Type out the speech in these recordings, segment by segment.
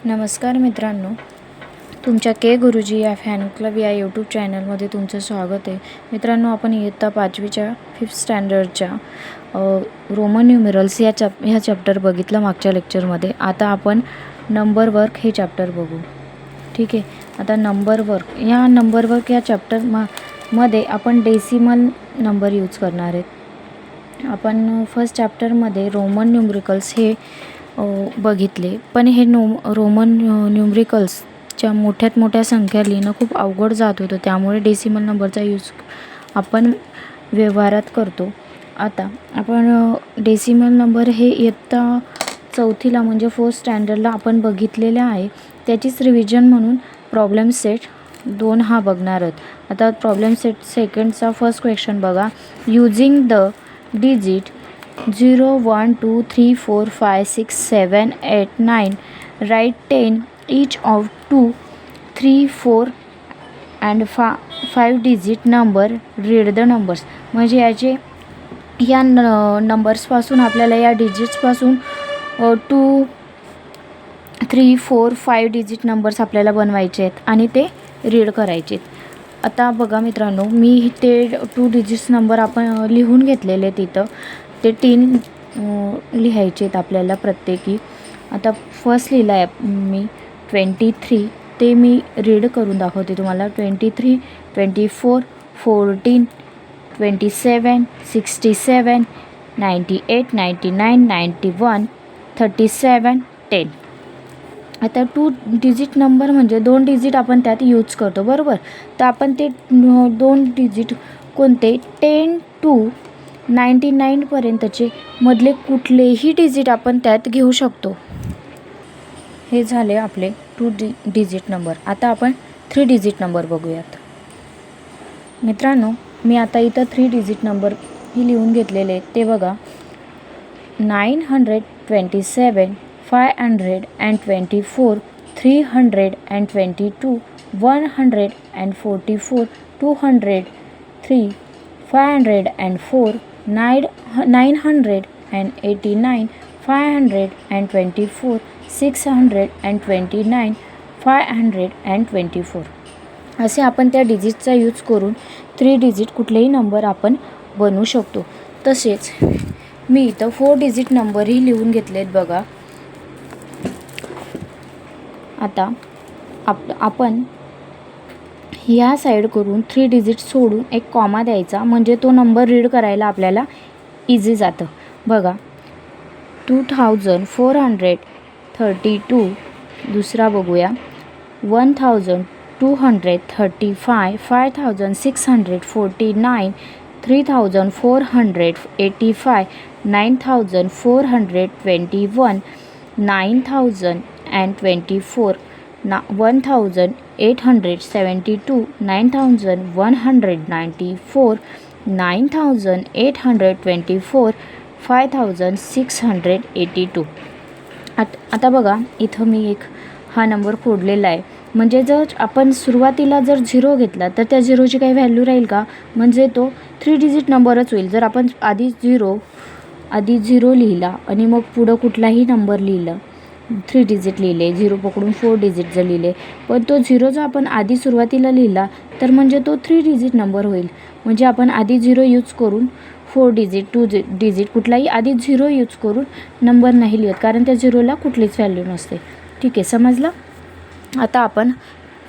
नमस्कार मित्रांनो, तुमच्या के गुरुजी या फॅन क्लब या यूट्यूब चॅनलमध्ये तुमचं स्वागत आहे. मित्रांनो, आपण इयत्ता 5वीच्या 5th स्टँडर्डच्या रोमन न्यूमरल्स ह्या चॅप्टर बघितलं मागच्या लेक्चरमध्ये. आता आपण नंबर वर्क हे चॅप्टर बघू. ठीक आहे. आता नंबर वर्क या चॅप्टर मध्ये आपण डेसिमल नंबर यूज करणार आहेत. आपण फर्स्ट चॅप्टरमध्ये रोमन न्यूमरिकल्स हे बघितले, पण हे रोमन न्यूमरिकल्सच्या मोठ्या संख्या लिहिणं खूप अवघड जात होतं. त्यामुळे डेसिमल नंबरचा यूज आपण व्यवहारात करतो. आता आपण डेसिमल नंबर हे इयत्ता 4थीला म्हणजे 4th स्टँडर्डला आपण बघितलेले आहे. त्याचीच रिव्हिजन म्हणून प्रॉब्लेम सेट 2 हा बघणार आहोत. आता प्रॉब्लेम सेट सेकंडचा फर्स्ट क्वेश्चन बघा. Using the digit 0, 1, 2, 3, 4, 5, 6, 7, 8, 9 write 10 each of 2, 3, 4 and 5 digit number. read the numbers. म्हणजे या नंबर्सपासून आपल्याला या डिजिट्सपासून 2, 3, 4, 5 डिजिट नंबर्स आपल्याला बनवायचे आहेत आणि ते रीड करायचे आहेत. आता बघा मित्रांनो, मी ते 2 डिजिट्स नंबर आपण लिहून घेतलेले तिथं. ते 3 लिहायचे आहेत आपल्याला प्रत्येकी. आता फर्स्ट लिहिला आहे मी 23. ते मी रीड करून दाखवते तुम्हाला. 23, 24, 14, 27, 67, 98, 99, 91, 37, 10. आता 2 डिजिट नंबर म्हणजे 2 डिजिट आपण त्यात यूज करतो, बरोबर. तर आपण ते 2 डिजिट कोणते 10 to 99 पर्यंतचे मधले कुठलेही डिजिट आपण त्यात घेऊ शकतो. हे झाले आपले 2 डिजिट नंबर. आता आपण 3 डिजिट नंबर बघूयात. मित्रांनो, मी आता इथं 3 डिजिट नंबर ही लिहून घेतलेले ते बघा. 927, 524, 322, 144, 203, 504, 989, 524, 629, 524 असे आपण त्या डिजिटचा यूज करून 3 डिजिट कुठलेही नंबर आपण बनवू शकतो. तसेच मी इथं 4 डिजिट नंबरही लिहून घेतलेत बघा. आता आपण ह्या साईड करून 3 डिजिट सोडून एक कॉमा द्यायचा, म्हणजे तो नंबर रीड करायला आपल्याला इझी जातं. बघा, 2432. दुसरा बघूया 1235, 5649, 3485, 9421, 9024, 1872, 9194, 9824, 5682. आता बघा, इथं मी एक हा नंबर खोडलेला आहे. म्हणजे जर आपण सुरुवातीला जर 0 घेतला तर त्या 0ची काही व्हॅल्यू राहील का? म्हणजे तो 3 डिजिट नंबरच होईल. जर आपण आधी 0 लिहिला आणि मग पुढं कुठलाही नंबर लिहिलं, 3 डिजिट लिहिले, 0 पकडून 4 डिजिट जर लिहिले, पण तो 0 जर आपण आधी सुरुवातीला लिहिला तर म्हणजे तो 3 डिजिट नंबर होईल. म्हणजे आपण आधी 0 यूज करून 4 डिजिट 2 डिजिट कुठलाही आधी 0 यूज करून नंबर नाही लिहत, कारण त्या 0ला कुठलीच व्हॅल्यू नसते. ठीक आहे, समजलं. आता आपण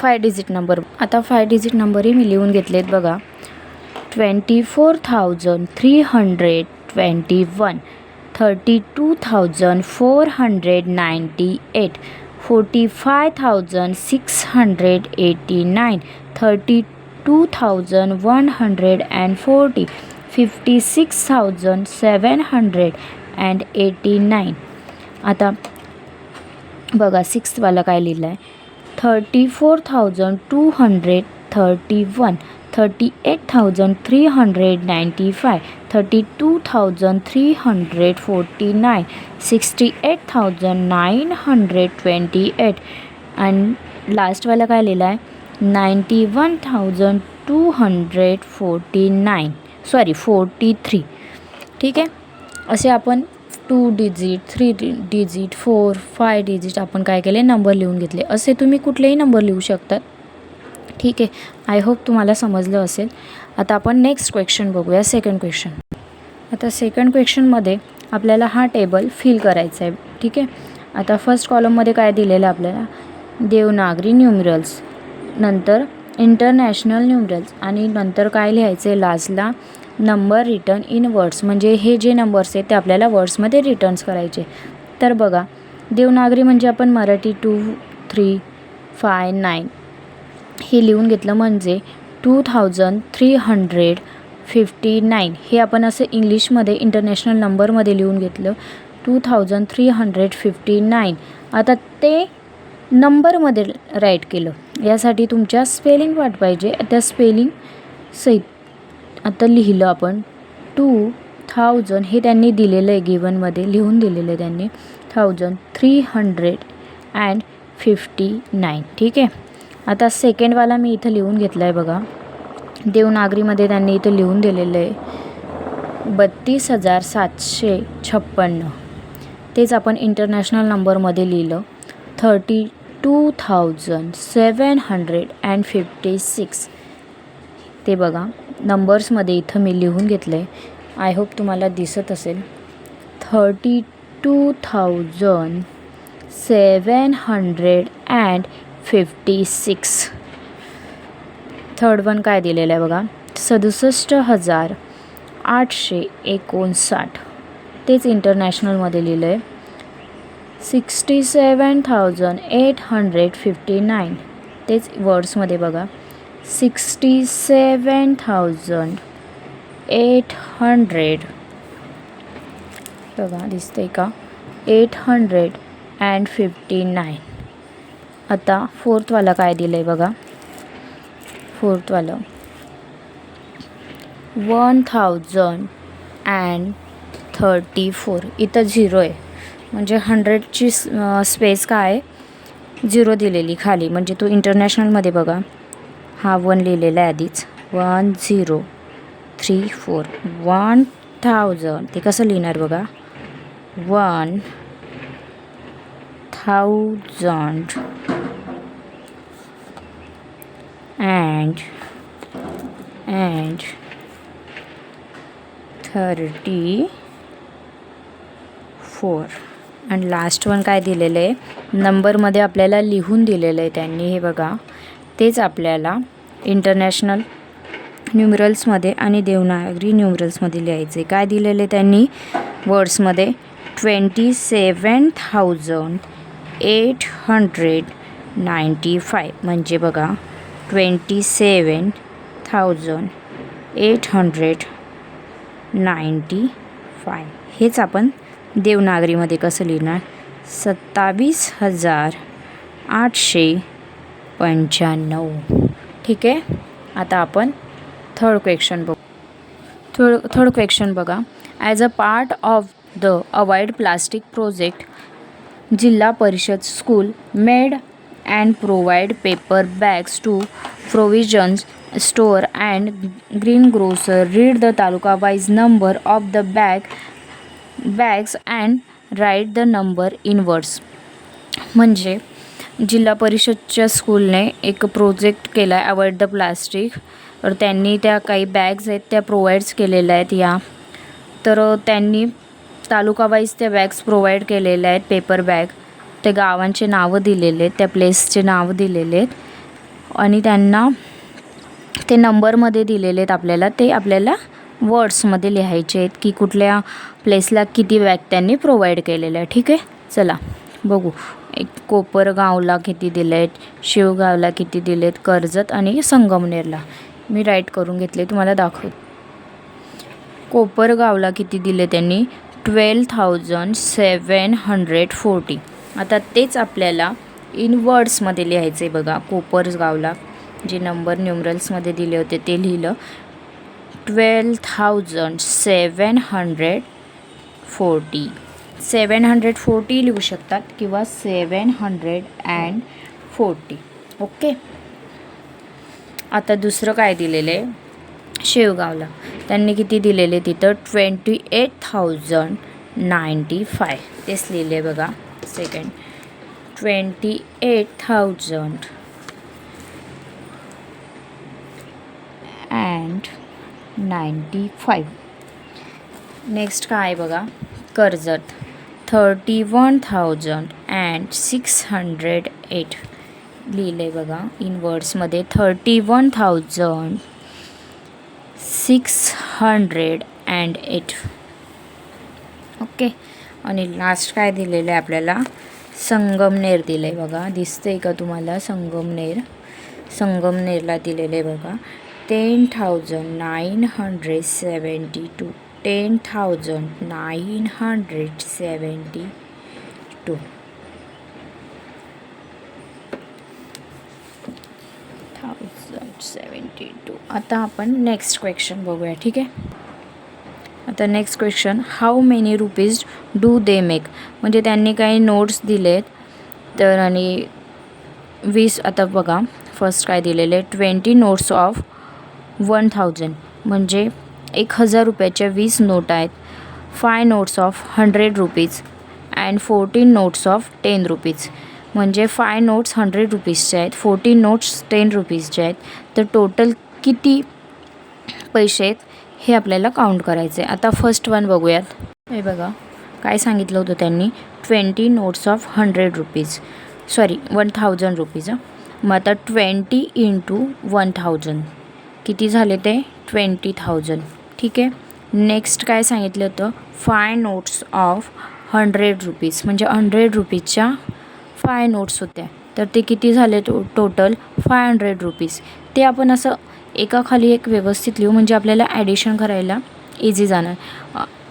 5 डिजिट नंबर. आता 5 डिजिट नंबरही मी लिहून घेतलेत बघा. 24,321, 32,498, 45,689, 32,140, 56,789. आता बघा 6th वाला काय लिहिलं आहे. 34,231, 38,395, 32,349, 68,928 आणि लास्टवाला काय लिहिलं आहे 91,249 43. ठीक आहे, असे आपण 2 डिजिट, 3 डिजिट, 4, 5 डिजिट आपण काय केले नंबर लिहून घेतले. असे तुम्ही कुठलेही नंबर लिहू शकतात. ठीक आहे. आय होप तुम्हाला समजलं असेल. आता आपण नेक्स्ट क्वेश्चन बघूया, सेकंड क्वेश्चन. आता सेकंड क्वेश्चनमध्ये आपल्याला हा टेबल फिल करायचा आहे. ठीक आहे. आता फर्स्ट कॉलममध्ये काय दिलेलं आपल्याला, देवनागरी न्यूमरल्स, नंतर इंटरनॅशनल न्यूमरल्स आणि नंतर काय लिहायचं आहे लास्टला, नंबर रिटर्न इन वर्ड्स. म्हणजे हे जे नंबर्स आहेत ते आपल्याला वर्ड्समध्ये रिटर्न्स करायचे. तर बघा, देवनागरी म्हणजे आपण मराठी 2, 3, 5, 9 हे लिहून घेतलं, म्हणजे 2359 हे आपण असं इंग्लिशमध्ये इंटरनॅशनल नंबरमध्ये लिहून घेतलं 2359. आता ते नंबरमध्ये राईट केलं. यासाठी तुमच्या स्पेलिंग पाठ पाहिजे. त्या स्पेलिंग सहित आता लिहिलं आपण 2000 हे त्यांनी दिलेलं आहे, गिवनमध्ये लिहून दिलेलं आहे त्यांनी 1359. ठीक आहे. आता सेकंडवाला मी इथं लिहून घेतला आहे बघा, देवनागरीमध्ये त्यांनी इथं लिहून दिलेलं आहे 32,756. तेच आपण इंटरनॅशनल नंबरमध्ये लिहिलं 32,756. ते बघा नंबर्समध्ये इथं मी लिहून घेतलं आहे. आय होप तुम्हाला दिसत असेल. 32,756. थर्ड वन काय दिलेलं आहे बघा, 67,859. तेच इंटरनॅशनलमध्ये लिहिलं आहे 67,859. तेच वर्ड्समध्ये बघा 67,800. बघा दिसतंय का, 859. आता फोर्थवाला काय दिलं आहे बघा, फोर्थवालं 1034. इथं 0 आहे, म्हणजे 100ची स्पेस काय आहे, 0 दिलेली खाली. म्हणजे तो इंटरनॅशनलमध्ये बघा हा 1 लिहिलेला आहे आधीच, 1034. 1000 ते कसं लिहिणार बघा, 1000 and 34. आणि लास्ट वन काय दिलेलं आहे, नंबरमध्ये आपल्याला लिहून दिलेलं आहे त्यांनी, हे बघा तेच आपल्याला इंटरनॅशनल न्यूमरल्समध्ये आणि देवनागरी न्यूमरल्समध्ये लिहायचे. काय दिलेलं आहे त्यांनी वर्ड्समध्ये, 27,895. म्हणजे बघा 27,895. हेच आपण देवनागरीमध्ये कसं लिहिणार, 27,895. ठीक आहे. आता आपण थर्ड क्वेश्चन बघू. थर्ड क्वेश्चन बघा, as a part of the avoid plastic project, जिल्हा परिषद school made and provide paper bags to provisions store and greengrocer. Read the taluka wise number of the bags and write the number in words. म्हणजे जिल्हा परिषदच्या स्कूलने एक project केला आहे avoid the plastic. तर त्यांनी त्या काही बॅग्स आहेत त्या प्रोव्हाइड्स केलेल्या आहेत या. तर त्यांनी तालुका वाईज त्या बॅग्स प्रोव्हाइड केलेल्या आहेत, पेपर बॅग. ते गावांचे नावं दिलेले आहेत, त्या प्लेसचे नावं दिलेले आहेत आणि त्यांना ते नंबरमध्ये दिलेले आहेत. आपल्याला ते आपल्याला वर्ड्समध्ये लिहायचे आहेत की कुठल्या प्लेसला किती बॅग त्यांनी प्रोव्हाइड केलेलं आहे. ठीक आहे. चला बघू. एक कोपरगावला किती दिले आहेत, शिवगावला किती दिले आहेत, कर्जत आणि संगमनेरला. मी राईट करून घेतले, तुम्हाला दाखवते. कोपरगावला किती दिले त्यांनी, 12,740. आता तेच आपल्याला इन वर्ड्समध्ये लिहायचं आहे बघा. कोपरगावला जे नंबर न्यूमरल्समध्ये दिले होते ते लिहिलं 12,740. 740 लिहू शकतात किंवा 740. ओके. आता दुसरं काय दिलेलं आहे शेवगावला, त्यांनी किती दिलेले तिथं 28,000 95 तेच लिहिले बघा. सेकंड 28,095. नेक्स्ट काय आहे बघा, कर्जत 31,608 लिहिले बघा इन वर्ड्समध्ये 31,608. ओके. आणि लास्ट काय दिलेलं आहे आपल्याला, संगमनेर दिलं आहे बघा. दिसतंय का तुम्हाला संगमनेरला दिलेलं आहे बघा 10,972. 10,972. आता आपण नेक्स्ट क्वेश्चन बघूया. ठीक आहे. आता next question, how many rupees do they make. म्हणजे त्यांनी काही नोट्स दिलेत तर, आणि 20. आता बघा फर्स्ट काय दिलेलं आहे, 20 नोट्स ऑफ 1,000 म्हणजे 1,000 रुपयाच्या 20 नोट आहेत. 5 notes of 100 rupees and 14 notes of 10 rupees. म्हणजे 5 नोट्स 100 रुपीजचे आहेत, 14 नोट्स 10 रुपीजचे आहेत. तर टोटल किती पैसे आहेत हे आपल्याला काउंट करायचे. आता फर्स्ट वन बघूयात. हे बघा काय सांगितलं होतं त्यांनी, 20 नोट्स ऑफ 100 रुपीज, 1,000 रुपीज. मग आता 20 इंटू 1,000 किती झाले ते 20,000. ठीक आहे. नेक्स्ट काय सांगितलं होतं, 5 नोट्स ऑफ 100 रुपीज म्हणजे 100 रुपीजच्या 5 नोट्स होत्या. तर ते किती झाले टोटल 500 रुपीज. ते आपण असं एकाखाली एक व्यवस्थित लिहू म्हणजे आपल्याला ॲडिशन करायला इझी जाणार.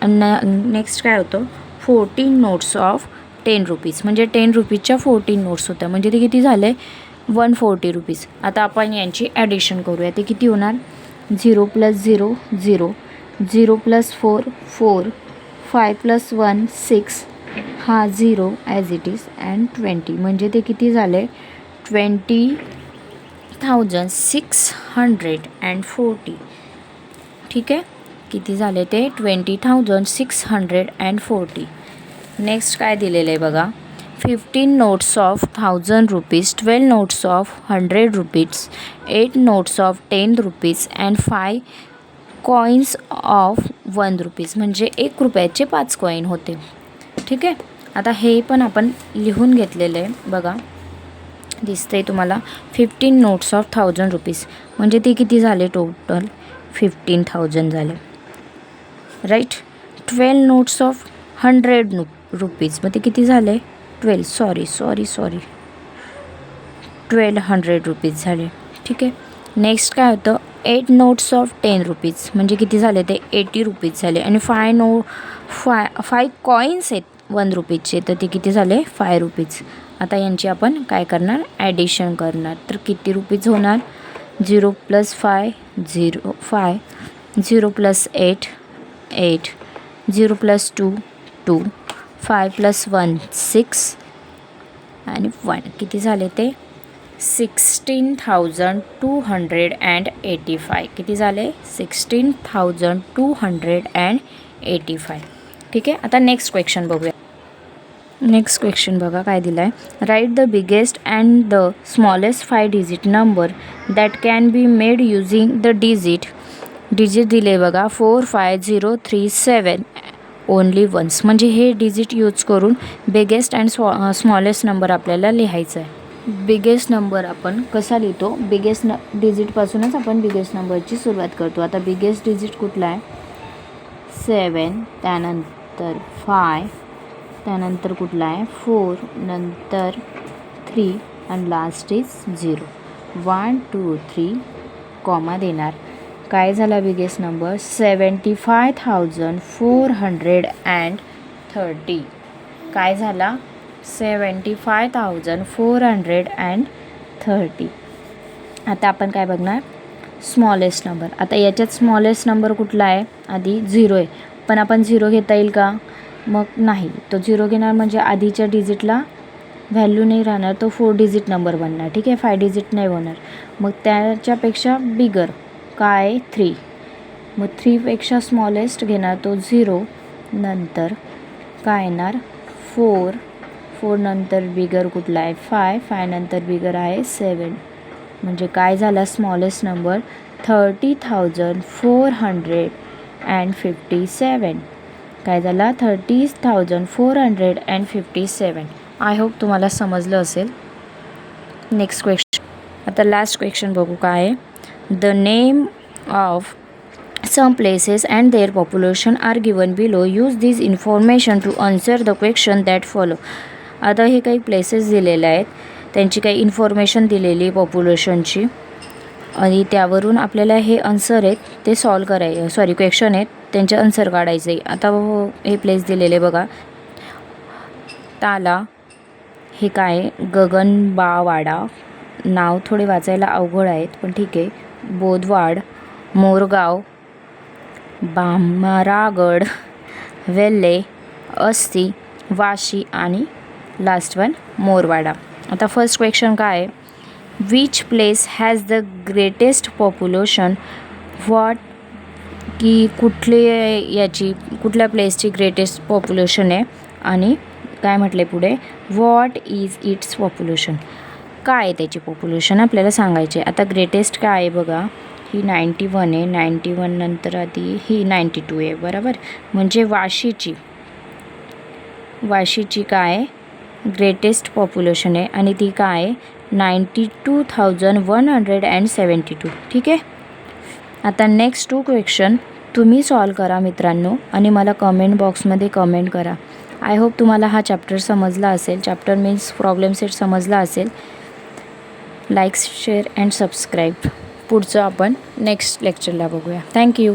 नेक्स्ट काय होतं, 14 नोट्स ऑफ 10 रुपीज म्हणजे 10 रुपीजच्या 14 नोट्स होत्या म्हणजे ते किती झाले 140 रुपीज. आता आपण यांची ॲडिशन करूया. ते किती होणार, 0 + 0 0, 0 + 4 4, 5 + 1 6, हा 0 ॲज इट इज अँड 20 म्हणजे ते किती झाले 20,640. ठीक आहे. किती झाले ते 20,640. नेक्स्ट काय दिलेलं आहे बघा, 15 notes of 1,000 rupees, 12 notes of 100 rupees, 8 notes of 10 rupees and 5 coins of 1 rupees म्हणजे 1 रुपयाचे 5 कॉईन होते. ठीक आहे. आता हे पण आपण लिहून घेतलेलं आहे बघा, दिसतंय तुम्हाला. 15 नोट्स ऑफ 1,000 रुपीज म्हणजे ते किती झाले टोटल 15,000 झाले, राईट. 12 नोट्स ऑफ 100 रुपीज मग ते किती झाले 1,200 रुपीज झाले. ठीक आहे. नेक्स्ट काय होतं, 8 नोट्स ऑफ 10 रुपीज म्हणजे किती झाले ते 80 रुपीज झाले. आणि 5 कॉईन्स आहेत 1 रुपीजचे तर ते किती झाले 5 रुपीज. आता यांची आपण काय करणार, ॲडिशन करणार. तर किती रुपीज होणार, 0 + 5 0 5, 0 + 8 8, 0 + 2 2, 5 + 1 6 आणि 1 किती झाले ते 16,285. किती झाले 16,285. ठीक आहे. आता नेक्स्ट क्वेश्चन बघूया. नेक्स्ट क्वेश्चन बघा काय दिलं आहे, write the biggest and the smallest 5 digit number that can be made using the digit दिले बघा 4 5 0 3 7 ओनली वन्स. म्हणजे हे डिजिट यूज करून बिगेस्ट अँड स्मॉलेस्ट नंबर आपल्याला लिहायचं आहे. बिगेस्ट नंबर आपण कसा लिहितो, बिगेस्ट डिजिटपासूनच आपण बिगेस्ट नंबरची सुरुवात करतो. आता बिगेस्ट डिजिट कुठला आहे 7, त्यानंतर 5, त्यानंतर कुठला आहे 4, नंतर 3 आणि लास्ट इज 0. 1 2 3 कॉमा देणार. काय झाला बिगेस्ट नंबर 75,430. काय झाला 75,430. आता आपण काय बघणार स्मॉलेस्ट नंबर. आता याच्यात स्मॉलेस्ट नंबर कुठला आहे, आधी 0 आहे पण आपण 0 घेता येईल का, मग नाही. तो 0 घेणार म्हणजे आधीच्या डिजिटला व्हॅल्यू नाही राहणार, तो 4 डिजिट नंबर बनणार. ठीक आहे. 5 डिजिट नाही होणार. मग त्याच्यापेक्षा बिगर काय 3, मग 3 पेक्षा स्मॉलेस्ट घेणार तो 0, नंतर काय येणार 4 नंतर बिगर कुठला आहे 5 नंतर बिगर आहे 7 म्हणजे काय झाला स्मॉलेस्ट नंबर 30,457 काय झाला 30,457. आय होप तुम्हाला समजलं असेल. नेक्स्ट क्वेश्चन, आता लास्ट क्वेश्चन बघू काय आहे. The name of some places and their population are given below. Use this information to answer the question that follow. आता हे काही प्लेसेस दिलेले आहेत, त्यांची काही इन्फॉर्मेशन दिलेली पॉप्युलेशनची आणि त्यावरून आपल्याला हे आन्सर आहेत ते सॉल्व करायचे, क्वेश्चन आहेत त्यांचे आन्सर काढायचे आहे. आता हे प्लेस दिलेले बघा. ताला, हे काय गगनबावाडा, नाव थोडे वाचायला अवघड आहेत पण ठीक आहे. बोदवाड, मोरगाव, बामरागड, वेल्हे, अस्ती, वाशी आणि लास्ट वन मोरवाडा. आता फर्स्ट क्वेश्चन काय आहे. Which place has the greatest population. What, की कुठल्या प्लेसची ग्रेटेस्ट पॉप्युलेशन आहे आणि काय म्हटले पुढे व्हॉट इज इट्स पॉप्युलेशन. काय आहे त्याची पॉप्युलेशन आपल्याला सांगायचे. आता ग्रेटेस्ट काय आहे बघा, ही 91 आहे. 91 नंतर आधी ही 92 आहे बरोबर. म्हणजे वाशीची काय ग्रेटेस्ट पॉप्युलेशन आहे आणि ती काय 92,172. ठीक आहे. आता नेक्स्ट 2 क्वेश्चन तुम्ही सॉल्व करा मित्रांनो आणि मला कमेंट बॉक्समध्ये कमेंट करा. आय होप तुम्हाला हा चॅप्टर समजला असेल. चॅप्टर मीन्स प्रॉब्लेम सेट समजला असेल. Like, share and subscribe. पुढचं आपण नेक्स्ट लेक्चरला बघूया. थँक्यू.